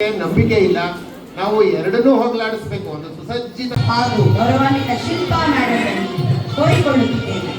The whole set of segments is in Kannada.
ನಂಬಿಕೆ ಇಲ್ಲ. ನಾವು ಎರಡನ್ನೂ ಹೋಗಲಾಡಿಸಬೇಕು. ಒಂದು ಸುಸಜ್ಜಿತ ಹಾಗೂ ಗೌರವಾನ್ವಿತ ಶಿಲ್ಪಾ ಮೇಡಮ್ ಕೋರಿಕೊಳ್ಳುತ್ತಿದ್ದೇನೆ.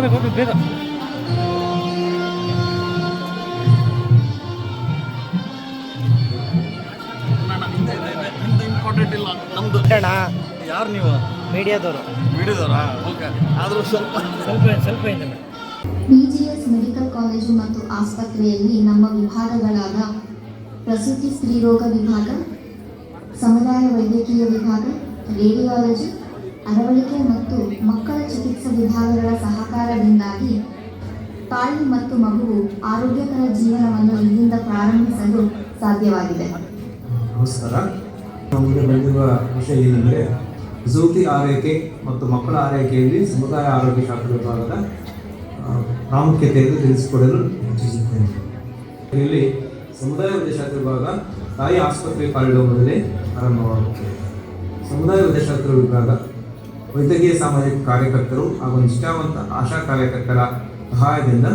ಹೋಗ್ಬೇಕು ಬೇಗ. ಇಂಪಾರ್ಟೆಂಟ್ ಇಲ್ಲ ನಮ್ದು. ಯಾರು ನೀವು? ಮೀಡಿಯಾದವರಾ? ಓಕೆ, ಆದರೂ ಸ್ವಲ್ಪ ಇದೆ. ಬಿಜಿಎಸ್ ಮೆಡಿಕಲ್ ಕಾಲೇಜು ಮತ್ತು ಆಸ್ಪತ್ರೆಯಲ್ಲಿ ನಮ್ಮ ವಿಭಾಗಗಳಾದ ಪ್ರಸೂತಿ ಸ್ತ್ರೀರೋಗ ವಿಭಾಗ, ಸಮುದಾಯ ವೈದ್ಯಕೀಯ ವಿಭಾಗ, ರೇಡಿಯಾಲಜಿ, ಅರವಳಿಕೆ ಮತ್ತು ಮಕ್ಕಳ ಚಿಕಿತ್ಸಾ ವಿಭಾಗಗಳ ಸಹಕಾರದಿಂದಾಗಿ ತಾಯಿ ಮತ್ತು ಮಗುವು ಆರೋಗ್ಯಕರ ಜೀವನವನ್ನು ಇಲ್ಲಿಂದ ಪ್ರಾರಂಭಿಸಲು ಸಾಧ್ಯವಾಗಿದೆ. ನಮಸ್ಕಾರ. ನಮಗೆ ಬಂದಿರುವ ವಿಷಯ ಏನೆಂದರೆ ಪ್ರಸೂತಿ ಆರೈಕೆ ಮತ್ತು ಮಕ್ಕಳ ಆರೈಕೆಯಲ್ಲಿ ಸಮುದಾಯ ಆರೋಗ್ಯ ಶಾಸ್ತ್ರ ವಿಭಾಗದ ಪ್ರಾಮುಖ್ಯತೆಯನ್ನು ತಿಳಿಸಿಕೊಡಲು ಇಚ್ಛಿಸುತ್ತೇನೆ. ಇಲ್ಲಿ ಸಮುದಾಯ ವೈದ್ಯಶಾಸ್ತ್ರ ವಿಭಾಗ ತಾಯಿ ಆಸ್ಪತ್ರೆ ಕಾರಿಡಾರ್ ಮೊದಲೇ ಆರಂಭವಾಗುತ್ತದೆ. ಸಮುದಾಯ ವೈದ್ಯಶಾಸ್ತ್ರ ವಿಭಾಗ ವೈದ್ಯಕೀಯ ಸಾಮಾಜಿಕ ಕಾರ್ಯಕರ್ತರು ಹಾಗೂ ನಿಷ್ಠಾವಂತ ಆಶಾ ಕಾರ್ಯಕರ್ತರ ಸಹಾಯದಿಂದ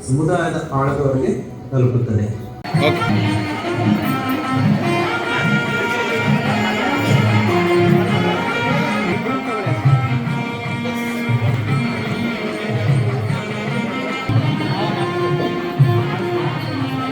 ಸಮುದಾಯದ ಆಳದವರೆಗೆ ತಲುಪುತ್ತದೆ.